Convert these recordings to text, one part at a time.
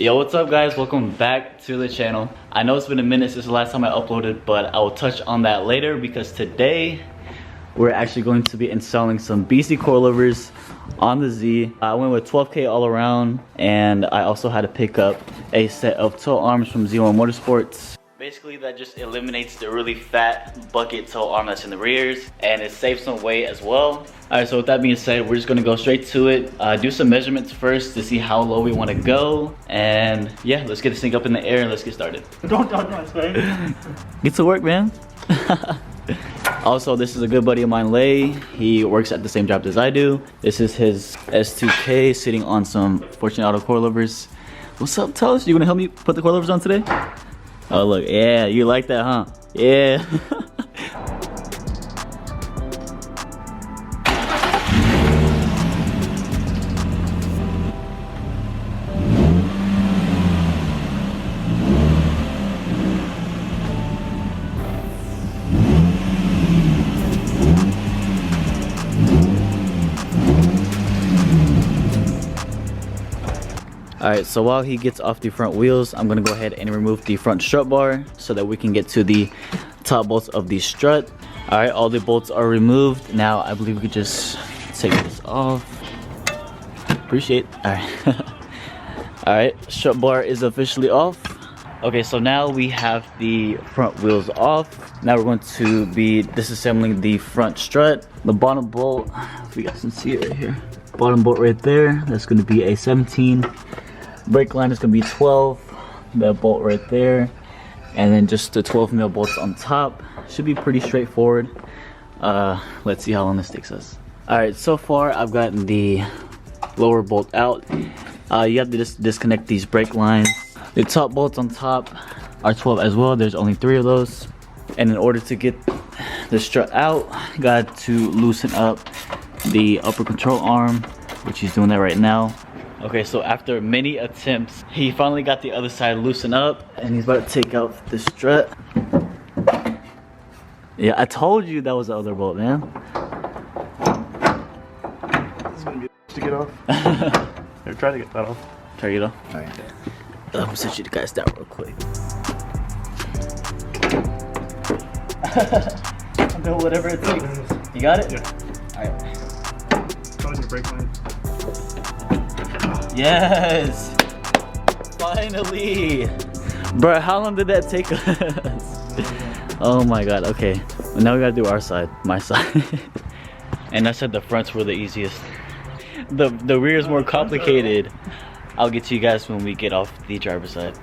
Yo, what's up guys? Welcome back to the channel. I know it's been a minute since the last time I uploaded, but I will touch on that later because today we're actually going to be installing some BC coilovers on the Z. I went with 12K all around, and I also had to pick up a set of tow arms from Z1 Motorsports. Basically, that just eliminates the really fat bucket tow arm that's in the rears, and it saves some weight as well. Alright, so with that being said, we're just gonna go straight to it. Do some measurements first to see how low we want to go, and yeah, let's get this thing up in the air and let's get started. Don't, sorry. Get to work, man. Also, this is a good buddy of mine, Lay. He works at the same job as I do. This is his S2K sitting on some Untitled coilovers. What's up, Toast? You gonna help me put the coilovers on today? Oh look, yeah, you like that, huh? Yeah. Alright, so while he gets off the front wheels, I'm gonna go ahead and remove the front strut bar so that we can get to the top bolts of the strut. Alright, all the bolts are removed. Now I believe we could just take this off. Appreciate it. Alright. Alright, strut bar is officially off. Okay, so now we have the front wheels off. Now we're going to be disassembling the front strut. The bottom bolt, if you guys can see it right here. Bottom bolt right there, that's gonna be a 17. Brake line is gonna be 12, that bolt right there, and then just the 12mm bolts on top. Should be pretty straightforward. Let's see how long this takes us. Alright, so far I've gotten the lower bolt out. You have to just disconnect these brake lines. The top bolts on top are 12 as well. There's only 3 of those. And in order to get the strut out, got to loosen up the upper control arm, which he's doing that right now. Okay, so after many attempts, he finally got the other side loosened up, and he's about to take out the strut. Yeah, I told you that was the other bolt, man. This is gonna be to get off. Here, try to get that off. Try to get off? Alright. I'm gonna set you guys down real quick. I'm doing whatever it takes. You got it? Yeah. Alright. Put on your brake line. Yes! Finally! Bro, how long did that take us? Oh my god, okay. Now we gotta do our side, my side. And I said the fronts were the easiest. The rear is more complicated. I'll get to you guys when we get off the driver's side.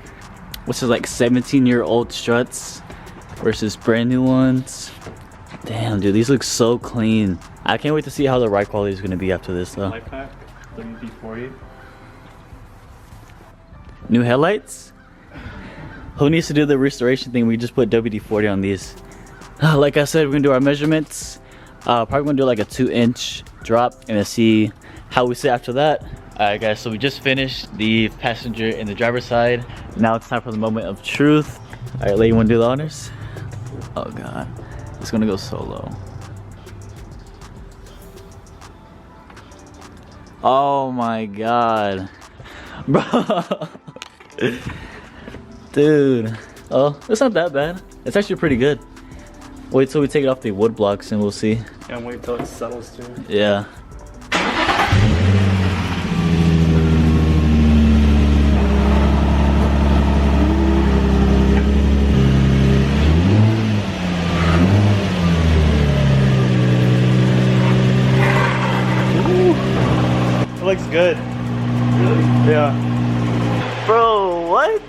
What's this, like 17-year-old struts versus brand new ones? Damn, dude, these look so clean. I can't wait to see how the ride quality is gonna be after this though. Light pack, WD-40. New headlights? Who needs to do the restoration thing? We just put WD-40 on these. Like I said, we're gonna do our measurements. Probably gonna do like a 2-inch drop and then see how we sit after that. Alright guys, so we just finished the passenger and the driver's side. Now it's time for the moment of truth. Alright, Lady, you wanna do the honors? Oh god, it's gonna go so low. Oh my god. Bro. Dude. Oh, it's not that bad. It's actually pretty good. Wait till we take it off the wood blocks and we'll see. And wait till it settles too. Yeah. Ooh. It looks good. Really? Yeah. Bro, what?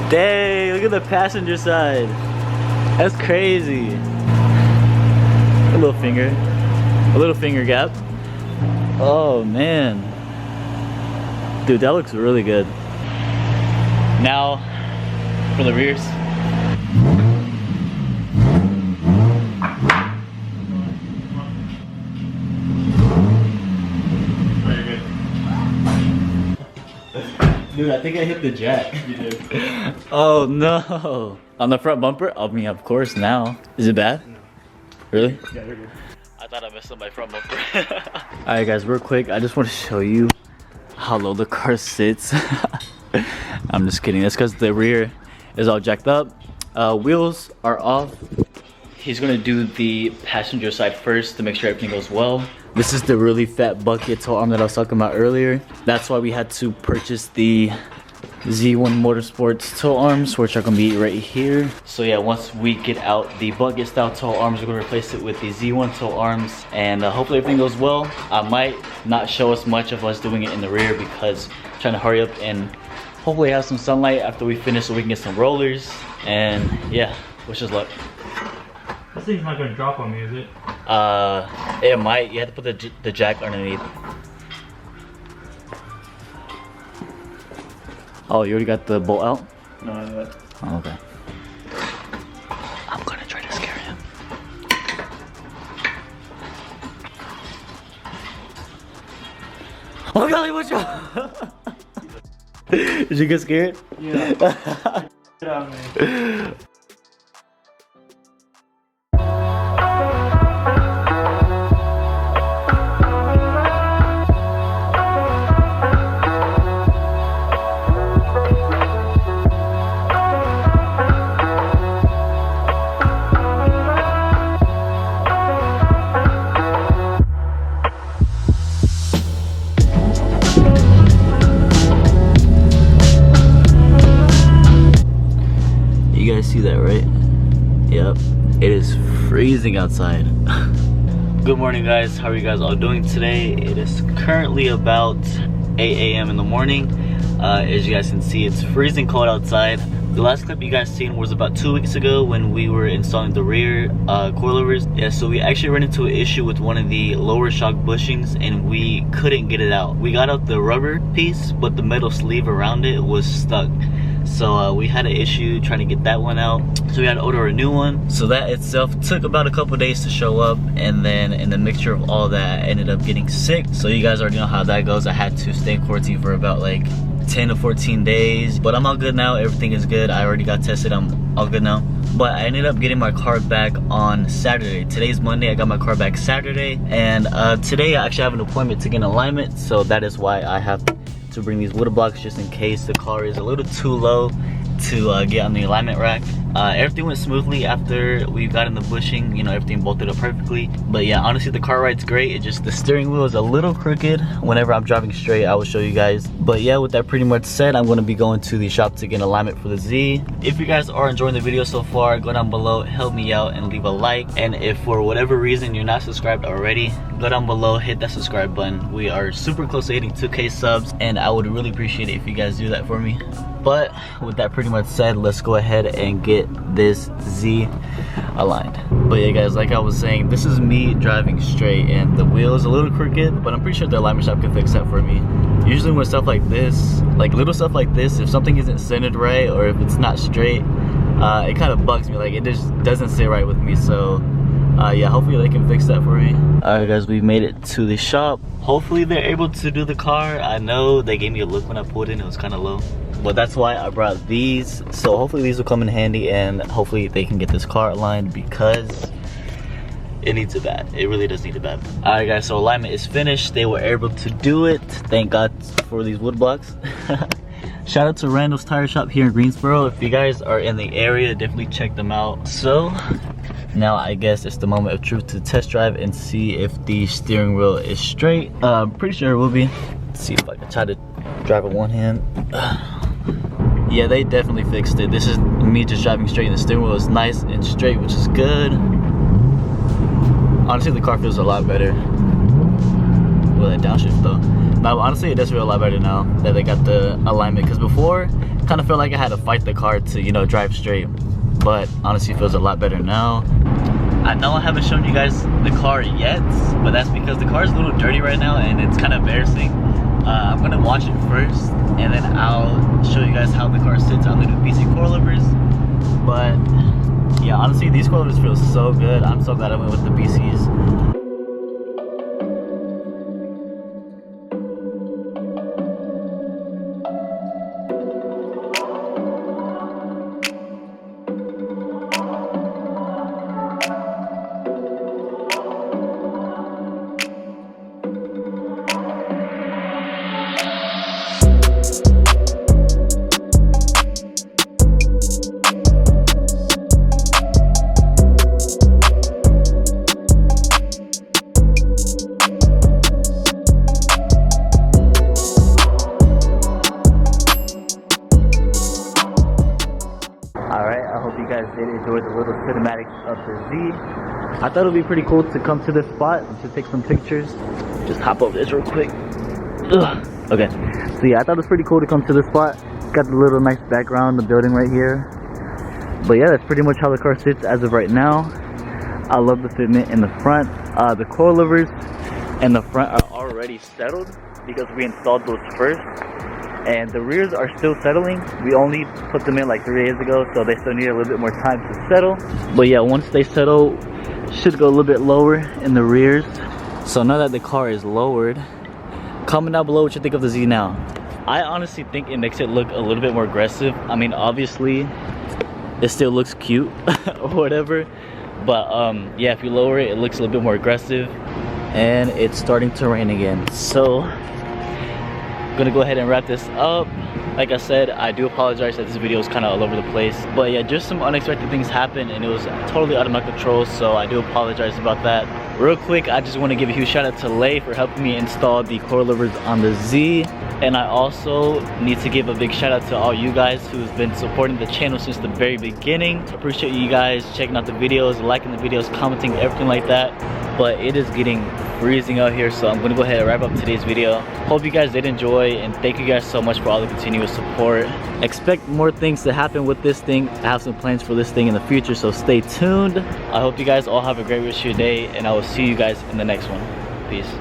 Dang, look at the passenger side. That's crazy. A little finger gap. Oh man. Dude, that looks really good. Now, for the rears. Dude, I think I hit the jack. You did. Oh no. On the front bumper? I mean, of course now. Is it bad? No. Really? Yeah, you're good. I thought I messed up my front bumper. Alright guys, real quick, I just want to show you how low the car sits. I'm just kidding. That's because the rear is all jacked up. Wheels are off. He's gonna do the passenger side first to make sure everything goes well. This is the really fat bucket tow arm that I was talking about earlier. That's why we had to purchase the Z1 Motorsports tow arms, which are gonna be right here. So yeah, once we get out the bucket style tow arms, we're gonna replace it with the Z1 tow arms, and hopefully everything goes well. I might not show us much of us doing it in the rear because I'm trying to hurry up and hopefully have some sunlight after we finish so we can get some rollers. And yeah, wish us luck. This thing's not gonna drop on me, is it? It might. You have to put the jack underneath. Oh, you already got the bolt out? No, I know it. Oh, okay. I'm gonna try to scare him. Oh golly, watch out! Did you get scared? Yeah. Get out of me. You guys see that, right? Yep. It is freezing outside. Good morning, guys. How are you guys all doing today? It is currently about 8 a.m. in the morning. As you guys can see, it's freezing cold outside. The last clip you guys seen was about 2 weeks ago when we were installing the rear coilovers. Yeah, so we actually ran into an issue with one of the lower shock bushings and we couldn't get it out. We got out the rubber piece, but the metal sleeve around it was stuck. So we had an issue trying to get that one out. So we had to order a new one. So that itself took about a couple days to show up. And then in the mixture of all that, I ended up getting sick. So you guys already know how that goes. I had to stay in quarantine for about like 10 to 14 days. But I'm all good now. Everything is good. I already got tested. I'm all good now. But I ended up getting my car back on Saturday. Today's Monday. I got my car back Saturday. And today I actually have an appointment to get an alignment. So that is why I have to bring these wood blocks just in case the car is a little too low to get on the alignment rack. Everything went smoothly after we got in the bushing. You know, everything bolted up perfectly. But yeah, honestly, the car ride's great. It just, the steering wheel is a little crooked. Whenever I'm driving straight, I will show you guys. But yeah, with that pretty much said, I'm going to be going to the shop to get an alignment for the Z. If you guys are enjoying the video so far, go down below, help me out and leave a like. And if for whatever reason you're not subscribed already, go down below, hit that subscribe button. We are super close to hitting 2K subs, and I would really appreciate it if you guys do that for me. But with that pretty much said, let's go ahead and get this Z aligned. But yeah, guys, like I was saying, this is me driving straight and the wheel is a little crooked, but I'm pretty sure the alignment shop can fix that for me. Usually when stuff like this, like little stuff like this, if something isn't centered right or if it's not straight, it kind of bugs me. Like it just doesn't sit right with me. So yeah, hopefully they can fix that for me. Alright guys, we made it to the shop. Hopefully they're able to do the car. I know they gave me a look when I pulled in, it was kind of low. But that's why I brought these. So hopefully these will come in handy and hopefully they can get this car aligned because it needs it bad. It really does need it bad. Alright guys, so alignment is finished. They were able to do it. Thank God for these wood blocks. Shout out to Randall's Tire Shop here in Greensboro. If you guys are in the area, definitely check them out. So now I guess it's the moment of truth to test drive and see if the steering wheel is straight. Pretty sure it will be. Let's see if I can try to drive with one hand. Yeah, they definitely fixed it. This is me just driving straight and the steering wheel is nice and straight, which is good. Honestly, the car feels a lot better. Well, that downshift though. But honestly, it does feel a lot better now that they got the alignment. Because before, kind of felt like I had to fight the car to, you know, drive straight. But honestly, it feels a lot better now. I know I haven't shown you guys the car yet, but that's because the car is a little dirty right now and it's kind of embarrassing. I'm gonna wash it first and then I'll show you guys how the car sits on the new BC Coilovers. But yeah, honestly, these coilovers feel so good. I'm so glad I went with the BCs. did enjoy the little cinematics of the Z. I thought it would be pretty cool to come to this spot and to take some pictures. Just hop over this real quick. Ugh. Okay, so yeah, I thought it was pretty cool to come to this spot. Got the little nice background, the building right here. But yeah, that's pretty much how the car sits as of right now. I love the fitment in the front. The coilovers in the front are already settled because we installed those first. And the rears are still settling. We only put them in like 3 days ago, so they still need a little bit more time to settle. But yeah, once they settle, should go a little bit lower in the rears. So now that the car is lowered, comment down below what you think of the Z now. I honestly think it makes it look a little bit more aggressive. I mean, obviously, it still looks cute or whatever. But yeah, if you lower it, it looks a little bit more aggressive. And it's starting to rain again. So gonna go ahead and wrap this up. Like I said, I do apologize that this video is kind of all over the place, but yeah, just some unexpected things happened and it was totally out of my control, so I do apologize about that. Real quick, I just want to give a huge shout out to Lay for helping me install the coilovers on the Z, and I also need to give a big shout out to all you guys who've been supporting the channel since the very beginning. Appreciate you guys checking out the videos, liking the videos, commenting, everything like that. But it is getting freezing out here, so I'm gonna go ahead and wrap up today's video. Hope you guys did enjoy, and thank you guys so much for all the continuous support. Expect more things to happen with this thing. I have some plans for this thing in the future, so stay tuned. I hope you guys all have a great rest of your day, and I will see you guys in the next one. Peace.